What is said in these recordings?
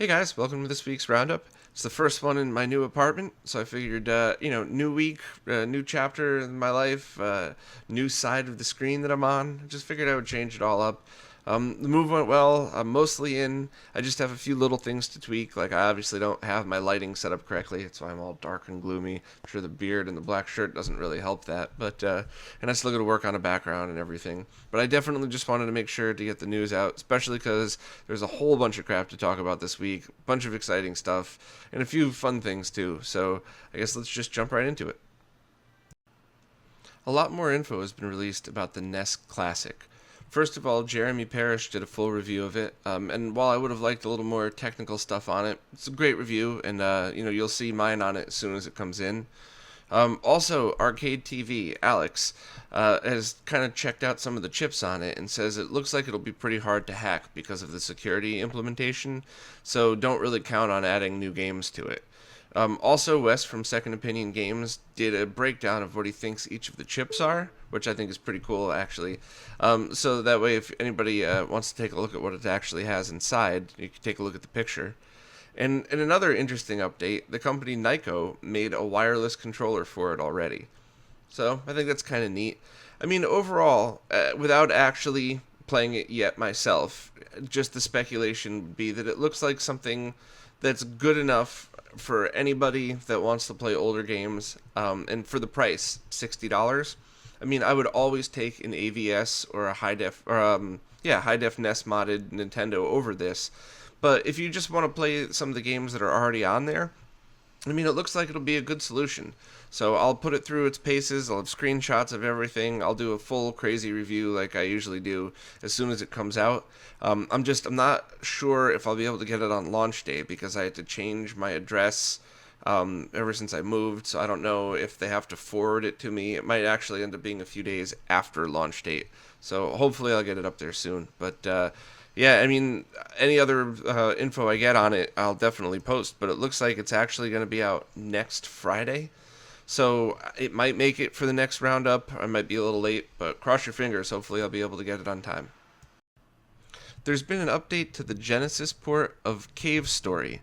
Hey guys, welcome to this week's Roundup. It's the first one in my new apartment, so I figured, new week, new chapter in my life, new side of the screen that I'm on. I just figured I would change it all up. The move went well. I'm mostly in. I just have a few little things to tweak. Like, I obviously don't have my lighting set up correctly. That's why I'm all dark and gloomy. I'm sure the beard and the black shirt doesn't really help that. And I still got to work on a background and everything. But I definitely just wanted to make sure to get the news out, especially because there's a whole bunch of crap to talk about this week. A bunch of exciting stuff, and a few fun things too. So I guess let's just jump right into it. A lot more info has been released about the Ness Classic. First of all, Jeremy Parrish did a full review of it, and while I would have liked a little more technical stuff on it, it's a great review, and you'll see mine on it as soon as it comes in. Also, Arcade TV, Alex, has kind of checked out some of the chips on it and says it looks like it'll be pretty hard to hack because of the security implementation, so don't really count on adding new games to it. Also, Wes from Second Opinion Games did a breakdown of what he thinks each of the chips are, which I think is pretty cool, actually. So that way, if anybody wants to take a look at what it actually has inside, you can take a look at the picture. And in another interesting update, the company Nyko made a wireless controller for it already. So I think that's kind of neat. I mean, overall, without actually playing it yet myself, just the speculation would be that it looks like something that's good enough for anybody that wants to play older games, and for the price, $60. I mean, I would always take an AVS or a high def NES modded Nintendo over this. But if you just want to play some of the games that are already on there, I mean, it looks like it'll be a good solution. So I'll put it through its paces. I'll have screenshots of everything. I'll do a full crazy review like I usually do as soon as it comes out. I'm not sure if I'll be able to get it on launch day because I had to change my address ever since I moved. So I don't know if they have to forward it to me. It might actually end up being a few days after launch date. So hopefully I'll get it up there soon. Yeah, I mean, any other info I get on it, I'll definitely post. But it looks like it's actually going to be out next Friday. So it might make it for the next roundup. I might be a little late, but cross your fingers. Hopefully I'll be able to get it on time. There's been an update to the Genesis port of Cave Story.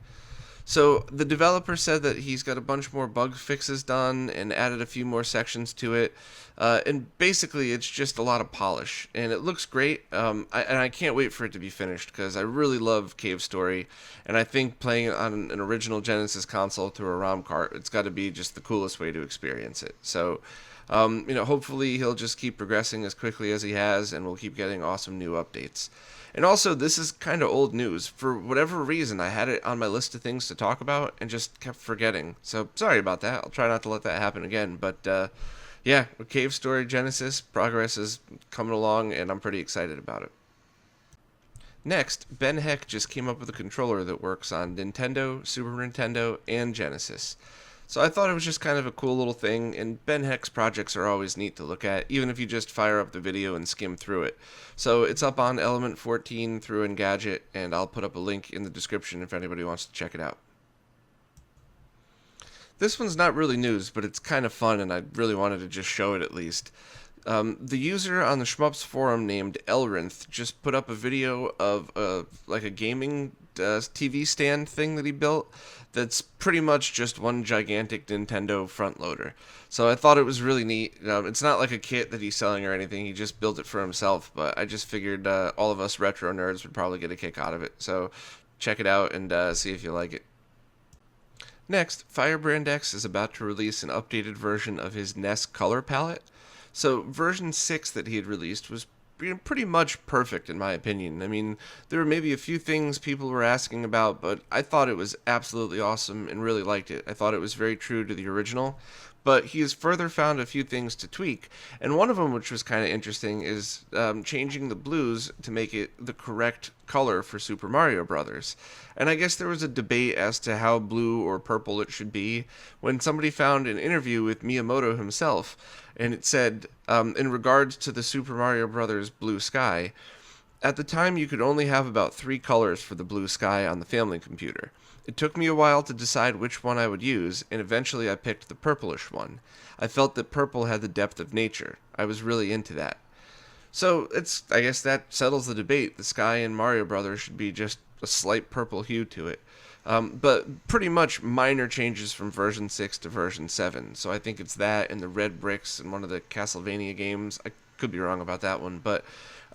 So the developer said that he's got a bunch more bug fixes done and added a few more sections to it. And basically, it's just a lot of polish. And it looks great. I can't wait for it to be finished because I really love Cave Story. And I think playing it on an original Genesis console through a ROM cart, it's got to be just the coolest way to experience it. So, hopefully he'll just keep progressing as quickly as he has, and we'll keep getting awesome new updates. And also, this is kind of old news. For whatever reason, I had it on my list of things to talk about and just kept forgetting. So, sorry about that. I'll try not to let that happen again. But, with Cave Story Genesis, progress is coming along, and I'm pretty excited about it. Next, Ben Heck just came up with a controller that works on Nintendo, Super Nintendo, and Genesis. So I thought it was just kind of a cool little thing, and Ben Heck's projects are always neat to look at, even if you just fire up the video and skim through it. So it's up on Element 14 through Engadget, and I'll put up a link in the description if anybody wants to check it out. This one's not really news, but it's kind of fun, and I really wanted to just show it at least. The user on the Shmups forum named Elrinth just put up a video of a gaming TV stand thing that he built that's pretty much just one gigantic Nintendo front loader. So I thought it was really neat. It's not like a kit that he's selling or anything. He just built it for himself, but I just figured all of us retro nerds would probably get a kick out of it. So check it out and see if you like it. Next, Firebrand X is about to release an updated version of his NES color palette. So version 6 that he had released was pretty much perfect in my opinion. I mean, there were maybe a few things people were asking about, but I thought it was absolutely awesome and really liked it. I thought it was very true to the original, but he has further found a few things to tweak, and one of them, which was kind of interesting, is changing the blues to make it the correct color for Super Mario Brothers. And I guess there was a debate as to how blue or purple it should be when somebody found an interview with Miyamoto himself, and it said, in regards to the Super Mario Brothers blue sky, at the time you could only have about 3 colors for the blue sky on the family computer. It took me a while to decide which one I would use, and eventually I picked the purplish one. I felt that purple had the depth of nature. I was really into that. So I guess that settles the debate. The sky in Mario Brothers should be just a slight purple hue to it. But pretty much minor changes from version 6 to version 7. So I think it's that and the red bricks in one of the Castlevania games. I could be wrong about that one, but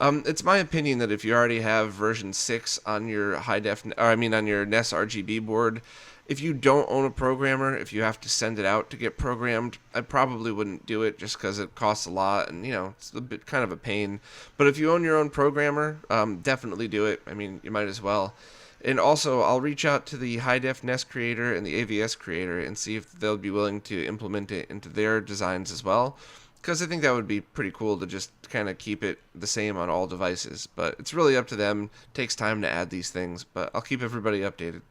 it's my opinion that if you already have version 6 on your on your NES RGB board, if you don't own a programmer, if you have to send it out to get programmed, I probably wouldn't do it just because it costs a lot and, it's a bit kind of a pain. But if you own your own programmer, definitely do it. I mean, you might as well. And also, I'll reach out to the High Def NES creator and the AVS creator and see if they'll be willing to implement it into their designs as well. Because I think that would be pretty cool to just kind of keep it the same on all devices. But it's really up to them. It takes time to add these things, but I'll keep everybody updated.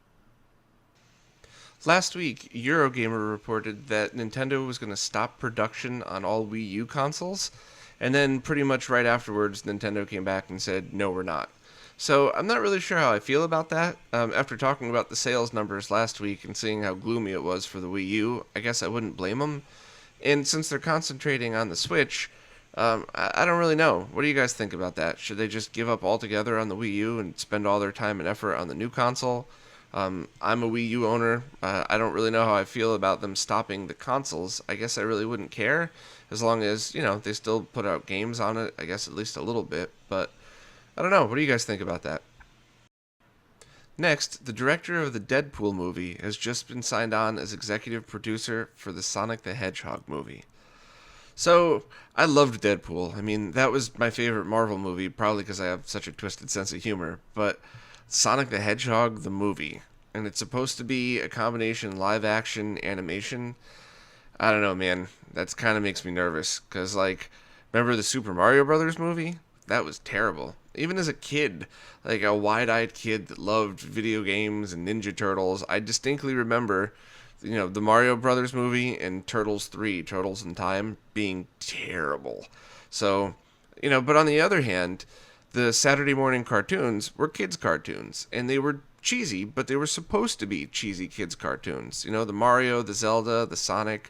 Last week, Eurogamer reported that Nintendo was going to stop production on all Wii U consoles, and then pretty much right afterwards, Nintendo came back and said, no, we're not. So I'm not really sure how I feel about that. After talking about the sales numbers last week and seeing how gloomy it was for the Wii U, I guess I wouldn't blame them. And since they're concentrating on the Switch, I don't really know. What do you guys think about that? Should they just give up altogether on the Wii U and spend all their time and effort on the new console? I'm a Wii U owner. I don't really know how I feel about them stopping the consoles. I guess I really wouldn't care as long as, they still put out games on it, I guess at least a little bit. But I don't know. What do you guys think about that? Next, the director of the Deadpool movie has just been signed on as executive producer for the Sonic the Hedgehog movie. So, I loved Deadpool. I mean, that was my favorite Marvel movie, probably because I have such a twisted sense of humor. But Sonic the Hedgehog, the movie, and it's supposed to be a combination live action animation. I don't know, man. That kind of makes me nervous because, remember the Super Mario Brothers movie? That was terrible. Even as a kid, like a wide-eyed kid that loved video games and Ninja Turtles, I distinctly remember, the Mario Brothers movie and Turtles 3, Turtles in Time, being terrible. So, but on the other hand, the Saturday morning cartoons were kids' cartoons, and they were cheesy, but they were supposed to be cheesy kids' cartoons. The Mario, the Zelda, the Sonic,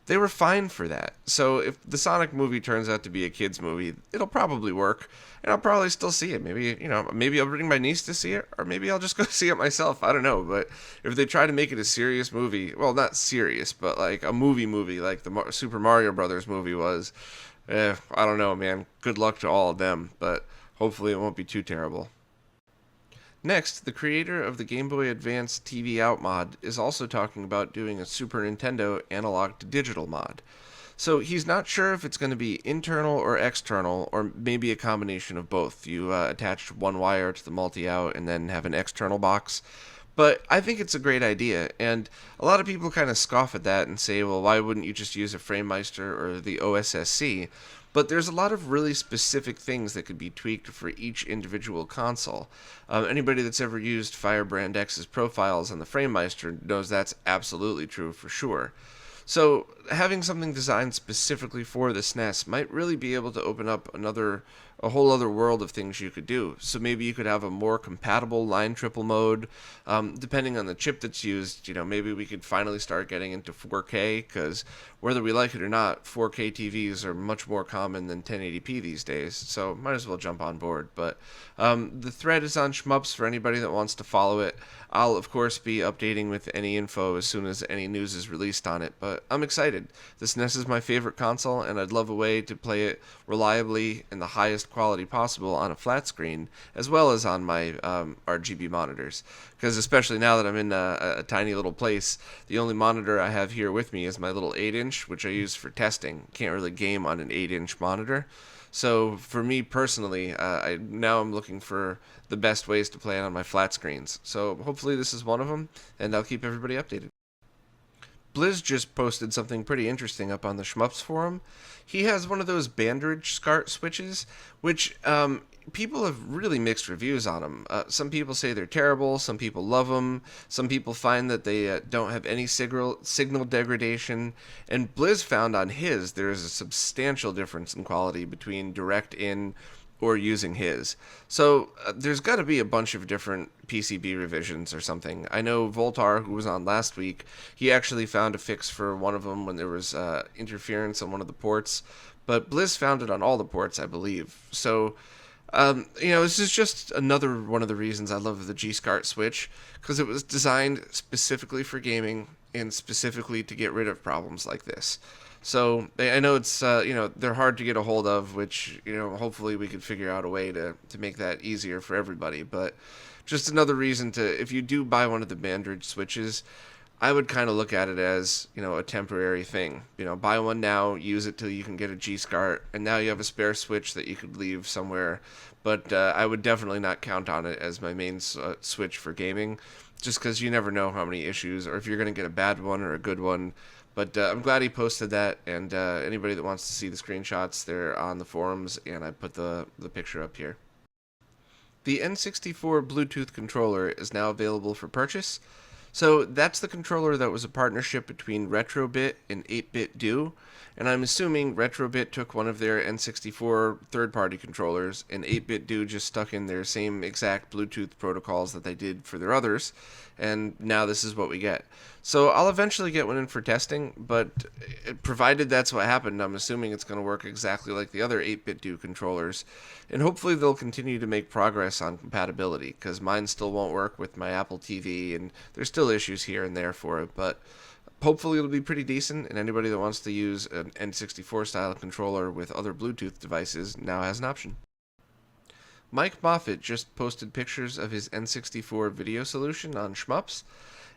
they were fine for that. So if the Sonic movie turns out to be a kids' movie, it'll probably work, and I'll probably still see it. Maybe I'll bring my niece to see it, or maybe I'll just go see it myself. I don't know, but if they try to make it a serious movie, well, not serious, but like a movie like the Super Mario Brothers movie was, I don't know, man. Good luck to all of them, but hopefully it won't be too terrible. Next, the creator of the Game Boy Advance TV Out mod is also talking about doing a Super Nintendo analog to digital mod. So he's not sure if it's going to be internal or external, or maybe a combination of both. You attach one wire to the multi-out and then have an external box. But I think it's a great idea, and a lot of people kind of scoff at that and say, well, why wouldn't you just use a FrameMeister or the OSSC? But there's a lot of really specific things that could be tweaked for each individual console. Anybody that's ever used Firebrand X's profiles on the FrameMeister knows that's absolutely true for sure. So having something designed specifically for the SNES might really be able to open up a whole other world of things you could do. So maybe you could have a more compatible line triple mode, depending on the chip that's used. Maybe we could finally start getting into 4K, because whether we like it or not, 4K TVs are much more common than 1080p these days, so might as well jump on board. But the thread is on Shmups for anybody that wants to follow it. I'll, of course, be updating with any info as soon as any news is released on it, but I'm excited. This NES is my favorite console, and I'd love a way to play it reliably in the highest quality possible on a flat screen, as well as on my RGB monitors. Because especially now that I'm in a tiny little place, the only monitor I have here with me is my little 8-inch, which I use for testing. Can't really game on an 8-inch monitor. So for me personally, I'm looking for the best ways to play it on my flat screens. So hopefully this is one of them, and I'll keep everybody updated. Blizz just posted something pretty interesting up on the Shmups forum. He has one of those Bandage Scarp switches, which people have really mixed reviews on them. Some people say they're terrible, some people love them, some people find that they don't have any signal degradation, and Blizz found on his there is a substantial difference in quality between direct in or using his. So there's got to be a bunch of different PCB revisions or something. I know Voltar, who was on last week, he actually found a fix for one of them when there was interference on one of the ports. but Blizz found it on all the ports, I believe. So, this is just another one of the reasons I love the G-Scarp Switch, because it was designed specifically for gaming and specifically to get rid of problems like this. So I know it's they're hard to get a hold of, which hopefully we could figure out a way to make that easier for everybody. But just another reason to, if you do buy one of the Bandridge switches, I would kind of look at it as a temporary thing. Buy one now, use it till you can get a G-Scarp, and now you have a spare switch that you could leave somewhere. But I would definitely not count on it as my main switch for gaming, just because you never know how many issues, or if you're going to get a bad one or a good one. But I'm glad he posted that, and anybody that wants to see the screenshots, they're on the forums, and I put the picture up here. The N64 Bluetooth Controller is now available for purchase. So that's the controller that was a partnership between retrobit and 8-bit do, and I'm assuming retrobit took one of their N64 third-party controllers, and 8-bit do just stuck in their same exact Bluetooth protocols that they did for their others, and now this is what we get. So I'll eventually get one in for testing, but provided that's what happened, I'm assuming it's going to work exactly like the other 8-bit do controllers, and hopefully they'll continue to make progress on compatibility, because mine still won't work with my Apple TV, and there's still issues here and there for it, but hopefully it'll be pretty decent, and anybody that wants to use an N64 style controller with other Bluetooth devices now has an option. Mike Moffat just posted pictures of his N64 Video Solution on Shmups,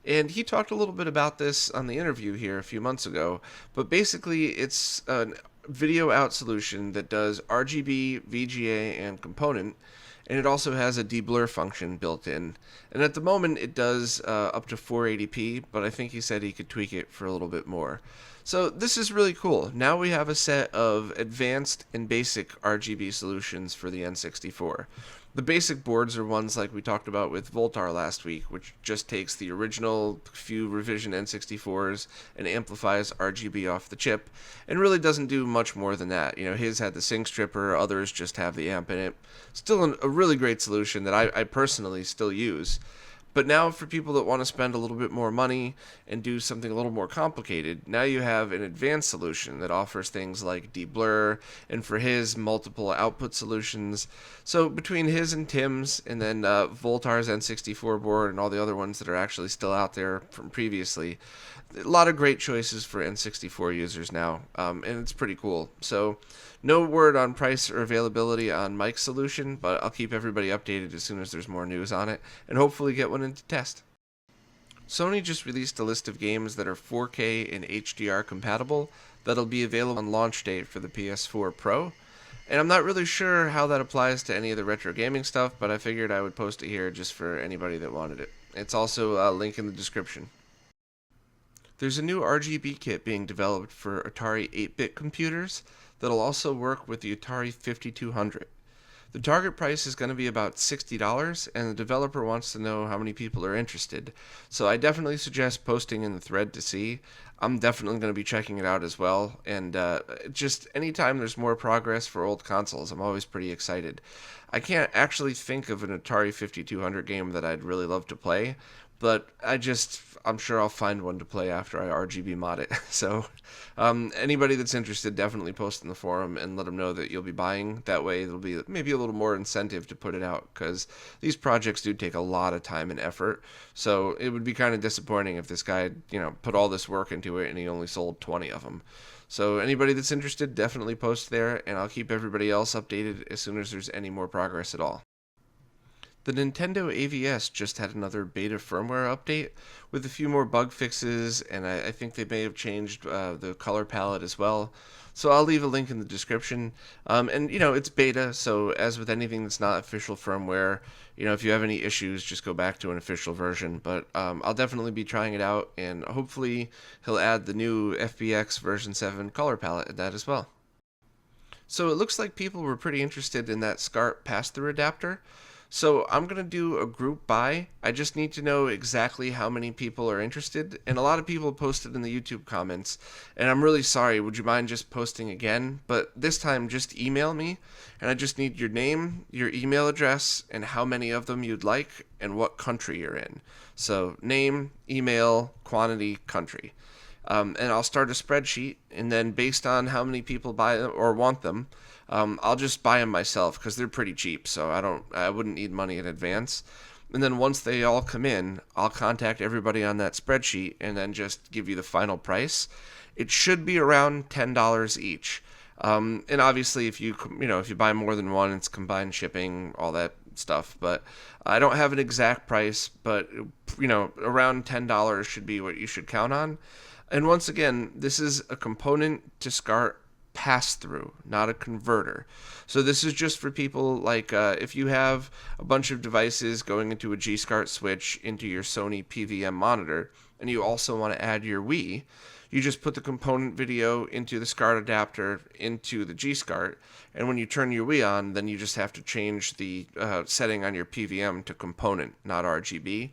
and he talked a little bit about this on the interview here a few months ago, but basically it's a video out solution that does RGB, VGA, and component, and it also has a deblur function built in. And at the moment it does up to 480p, but I think he said he could tweak it for a little bit more. So this is really cool. Now we have a set of advanced and basic RGB solutions for the N64. The basic boards are ones like we talked about with Voltar last week, which just takes the original few revision N64s and amplifies RGB off the chip, and really doesn't do much more than that. His had the sync stripper, others just have the amp in it. Still a really great solution that I personally still use. But now for people that want to spend a little bit more money and do something a little more complicated, now you have an advanced solution that offers things like deblur, and for his, multiple output solutions. So between his and Tim's, and then Voltar's N64 board and all the other ones that are actually still out there from previously, a lot of great choices for N64 users now, and it's pretty cool. So no word on price or availability on Mike's solution, but I'll keep everybody updated as soon as there's more news on it, and hopefully get one into test. Sony just released a list of games that are 4K and HDR compatible that'll be available on launch date for the PS4 Pro, and I'm not really sure how that applies to any of the retro gaming stuff, but I figured I would post it here just for anybody that wanted it. It's also a link in the description. There's a new RGB kit being developed for Atari 8-bit computers that'll also work with the Atari 5200. The target price is going to be about $60, and the developer wants to know how many people are interested. So I definitely suggest posting in the thread to see. I'm definitely going to be checking it out as well, and just anytime there's more progress for old consoles, I'm always pretty excited. I can't actually think of an Atari 5200 game that I'd really love to play, but I'm sure I'll find one to play after I RGB mod it. So anybody that's interested, definitely post in the forum and let them know that you'll be buying. That way there'll be maybe a little more incentive to put it out, because these projects do take a lot of time and effort. So it would be kind of disappointing if this guy, put all this work into it and he only sold 20 of them. So anybody that's interested, definitely post there, and I'll keep everybody else updated as soon as there's any more progress at all. The Nintendo AVS just had another beta firmware update with a few more bug fixes, and I think they may have changed the color palette as well. So I'll leave a link in the description. And it's beta, so as with anything that's not official firmware, if you have any issues, just go back to an official version. But I'll definitely be trying it out, and hopefully he'll add the new FBX version 7 color palette in that as well. So it looks like people were pretty interested in that Scarp Passthrough adapter. So I'm going to do a group buy. I just need to know exactly how many people are interested. And a lot of people posted in the YouTube comments. And I'm really sorry. Would you mind just posting again? But this time just email me. And I just need your name, your email address, and how many of them you'd like, and what country you're in. So name, email, quantity, country. And I'll start a spreadsheet, and then based on how many people buy them or want them, I'll just buy them myself because they're pretty cheap. So I wouldn't need money in advance. And then once they all come in, I'll contact everybody on that spreadsheet and then just give you the final price. It should be around $10 each. And obviously, if you buy more than one, it's combined shipping, all that stuff. But I don't have an exact price, but around $10 should be what you should count on. And once again, this is a component to Scarp pass-through, not a converter. So this is just for people like if you have a bunch of devices going into a G-Scarp switch into your Sony PVM monitor, and you also want to add your Wii, you just put the component video into the SCART adapter into the G-Scarp, and when you turn your Wii on, then you just have to change the setting on your PVM to component, not RGB.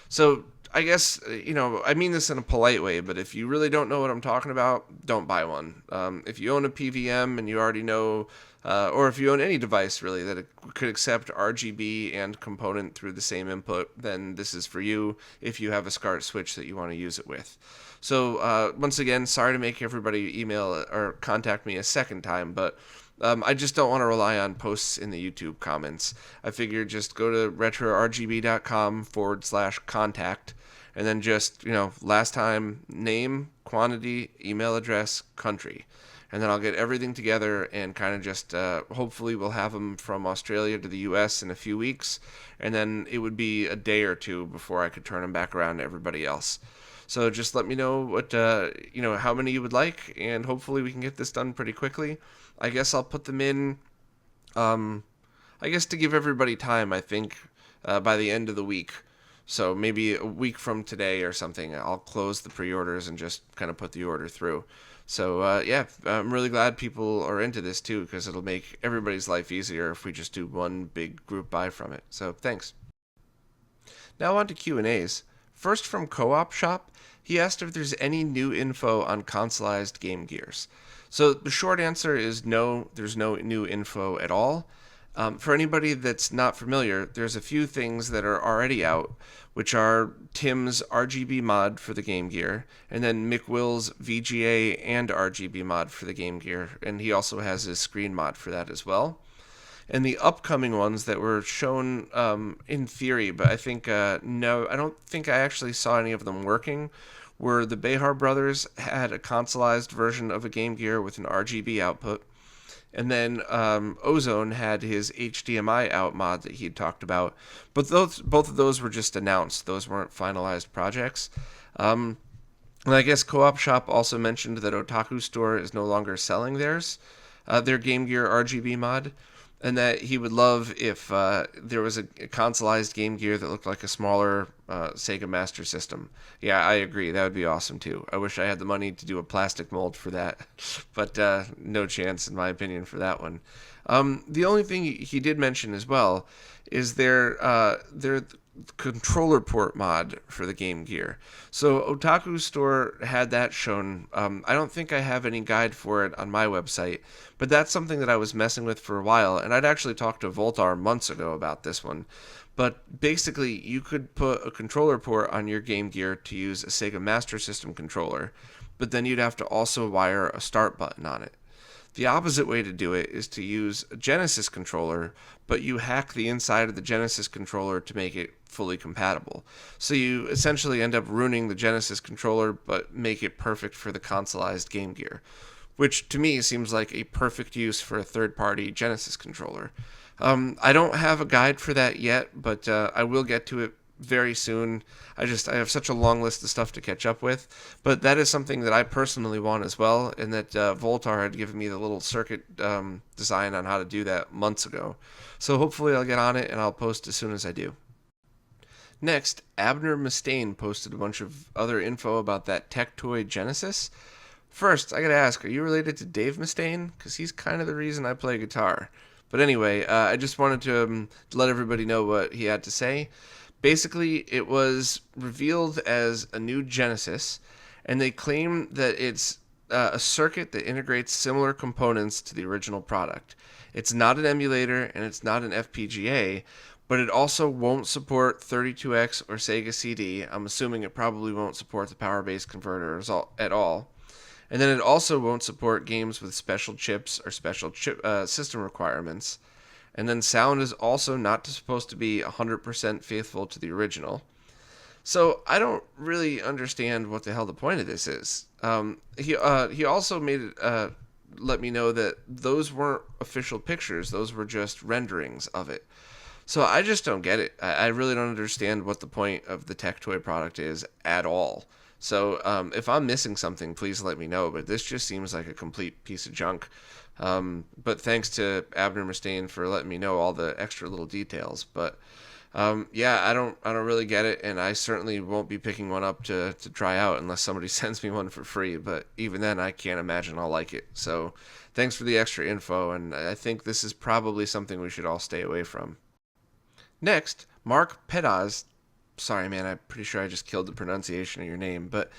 So I guess, I mean this in a polite way, but if you really don't know what I'm talking about, don't buy one. If you own a PVM and you already know, or if you own any device really that could accept RGB and component through the same input, then this is for you if you have a SCART switch that you want to use it with. So once again, sorry to make everybody email or contact me a second time, but I just don't want to rely on posts in the YouTube comments. I figured just go to retrorgb.com/contact and then just, last time, name, quantity, email address, country. And then I'll get everything together and kind of just, hopefully we'll have them from Australia to the US in a few weeks. And then it would be a day or two before I could turn them back around to everybody else. So just let me know what, how many you would like, and hopefully we can get this done pretty quickly. I guess I'll put them in, to give everybody time, I think, by the end of the week. So maybe a week from today or something, I'll close the pre-orders and just kind of put the order through. So, I'm really glad people are into this too, because it'll make everybody's life easier if we just do one big group buy from it. So, thanks. Now on to Q&As. First from Co-op Shop, he asked if there's any new info on consoleized Game Gears. So the short answer is no, there's no new info at all. For anybody that's not familiar, there's a few things that are already out, which are Tim's RGB mod for the Game Gear, and then Mick Will's VGA and RGB mod for the Game Gear, and he also has his screen mod for that as well. And the upcoming ones that were shown in theory, but I think, no, I don't think I actually saw any of them working, were the Behar brothers had a consoleized version of a Game Gear with an RGB output. And then Ozone had his HDMI out mod that he had talked about. But both of those were just announced. Those weren't finalized projects. And I guess Co-op Shop also mentioned that Otaku Store is no longer selling their Game Gear RGB mod. And that he would love if there was a consoleized Game Gear that looked like a smaller Sega Master System. Yeah, I agree. That would be awesome, too. I wish I had the money to do a plastic mold for that. But no chance, in my opinion, for that one. The only thing he did mention as well is their controller port mod for the Game Gear. So Otaku Store had that shown. I don't think I have any guide for it on my website, but that's something that I was messing with for a while, and I'd actually talked to Voltar months ago about this one. But basically, you could put a controller port on your Game Gear to use a Sega Master System controller, but then you'd have to also wire a start button on it. The opposite way to do it is to use a Genesis controller, but you hack the inside of the Genesis controller to make it fully compatible. So you essentially end up ruining the Genesis controller, but make it perfect for the consoleized Game Gear, which to me seems like a perfect use for a third-party Genesis controller. I don't have a guide for that yet, but I will get to it very soon. I have such a long list of stuff to catch up with, but that is something that I personally want as well, and that Voltar had given me the little circuit design on how to do that months ago. So hopefully I'll get on it, and I'll post as soon as I do. Next, Abner Mustaine posted a bunch of other info about that tech toy Genesis. First, I gotta ask, are you related to Dave Mustaine? Because he's kind of the reason I play guitar. But anyway, I just wanted to let everybody know what he had to say. Basically, it was revealed as a new Genesis, and they claim that it's a circuit that integrates similar components to the original product. It's not an emulator, and it's not an FPGA, but it also won't support 32X or Sega CD. I'm assuming it probably won't support the power-based converters at all. And then it also won't support games with special chips or special system requirements. And then sound is also not supposed to be 100% faithful to the original. So I don't really understand what the hell the point of this is. He also made it let me know that those weren't official pictures; those were just renderings of it. So I just don't get it. I really don't understand what the point of the tech toy product is at all. So if I'm missing something, please let me know. But this just seems like a complete piece of junk. But thanks to Abner Mustaine for letting me know all the extra little details. But yeah, I don't really get it, and I certainly won't be picking one up to try out unless somebody sends me one for free. But even then, I can't imagine I'll like it. So thanks for the extra info, and I think this is probably something we should all stay away from. Next, Mark Pitt Oz. Sorry, man, I'm pretty sure I just killed the pronunciation of your name, but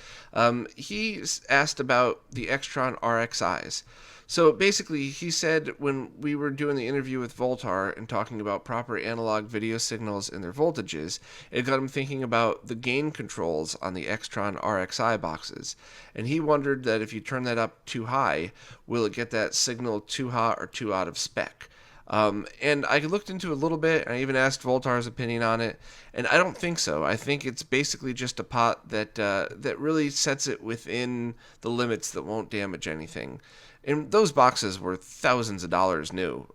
he asked about the Extron RXIs. So basically, he said when we were doing the interview with Voltar and talking about proper analog video signals and their voltages, it got him thinking about the gain controls on the Extron RXI boxes. And he wondered that if you turn that up too high, will it get that signal too hot or too out of spec? And I looked into it a little bit, and I even asked Voltar's opinion on it, and I don't think so. I think it's basically just a pot that really sets it within the limits that won't damage anything. And those boxes were thousands of dollars new,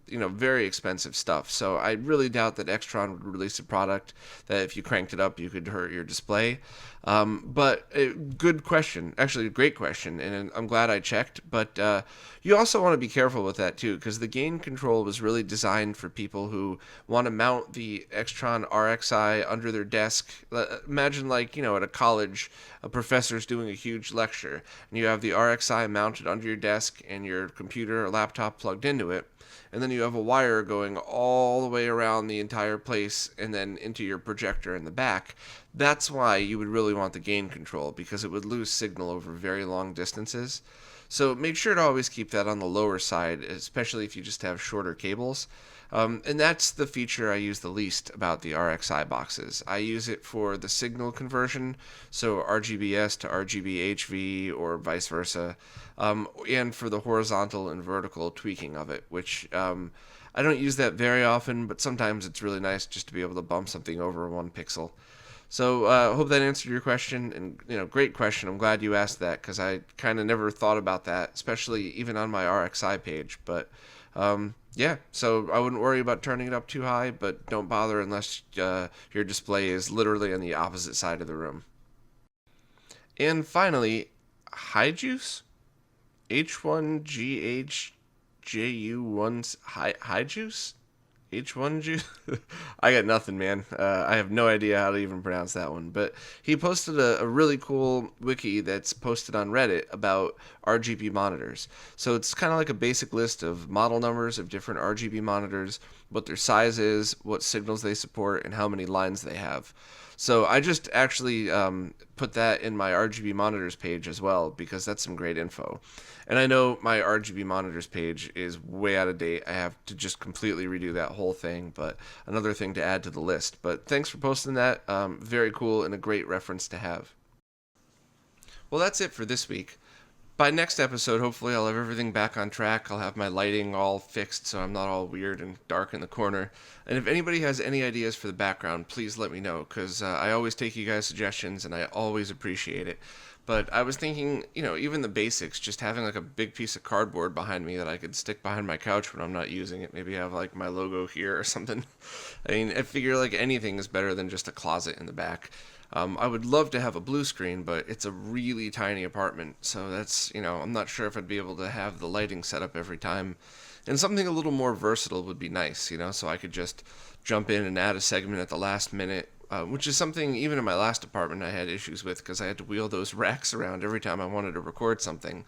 very expensive stuff. So I really doubt that Extron would release a product that if you cranked it up, you could hurt your display. But good question, actually a great question, and I'm glad I checked. But you also want to be careful with that too, because the gain control was really designed for people who want to mount the Extron RXI under their desk. Imagine at a college, a professor's doing a huge lecture, and you have the RXI mounted under your desk and your computer or laptop plugged into it. And then you have a wire going all the way around the entire place and then into your projector in the back. That's why you would really want the gain control, because it would lose signal over very long distances. So make sure to always keep that on the lower side, especially if you just have shorter cables. And that's the feature I use the least about the RXI boxes. I use it for the signal conversion, so RGBS to RGB HV or vice versa, and for the horizontal and vertical tweaking of it, which I don't use that very often, but sometimes it's really nice just to be able to bump something over 1 pixel. So I hope that answered your question, and great question. I'm glad you asked that, because I kind of never thought about that, especially even on my RXI page. But yeah, so I wouldn't worry about turning it up too high, but don't bother unless your display is literally on the opposite side of the room. And finally, Hijuice? H1GHJU1 Hijuice? H1 juice? I got nothing, man. I have no idea how to even pronounce that one. But he posted a really cool wiki that's posted on Reddit about RGB monitors. So it's kind of like a basic list of model numbers of different RGB monitors, what their size is, what signals they support, and how many lines they have. So I just actually put that in my RGB monitors page as well, because that's some great info. And I know my RGB monitors page is way out of date. I have to just completely redo that whole thing, but another thing to add to the list. But thanks for posting that. Very cool and a great reference to have. Well, that's it for this week. By next episode, hopefully I'll have everything back on track. I'll have my lighting all fixed so I'm not all weird and dark in the corner. And if anybody has any ideas for the background, please let me know, because I always take you guys' suggestions and I always appreciate it. But I was thinking, even the basics, just having like a big piece of cardboard behind me that I could stick behind my couch when I'm not using it. Maybe have like my logo here or something. I mean, I figure like anything is better than just a closet in the back. I would love to have a blue screen, but it's a really tiny apartment, so that's, I'm not sure if I'd be able to have the lighting set up every time. And something a little more versatile would be nice, so I could just jump in and add a segment at the last minute, which is something even in my last apartment I had issues with, because I had to wheel those racks around every time I wanted to record something.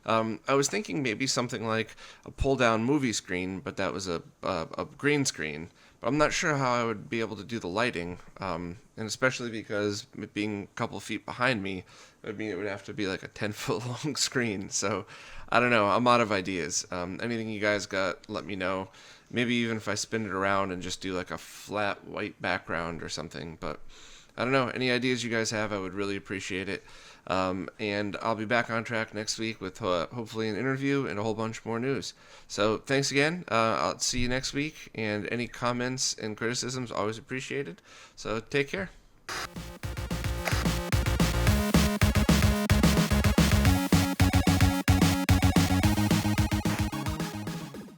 I was thinking maybe something like a pull-down movie screen, but that was a green screen. But I'm not sure how I would be able to do the lighting, and especially because it being a couple feet behind me, it would have to be like a 10-foot long screen. So I don't know. I'm out of ideas. Anything you guys got, let me know. Maybe even if I spin it around and just do like a flat white background or something. But I don't know. Any ideas you guys have, I would really appreciate it. And I'll be back on track next week with hopefully an interview and a whole bunch more news. So thanks again. I'll see you next week. And any comments and criticisms, always appreciated. So take care.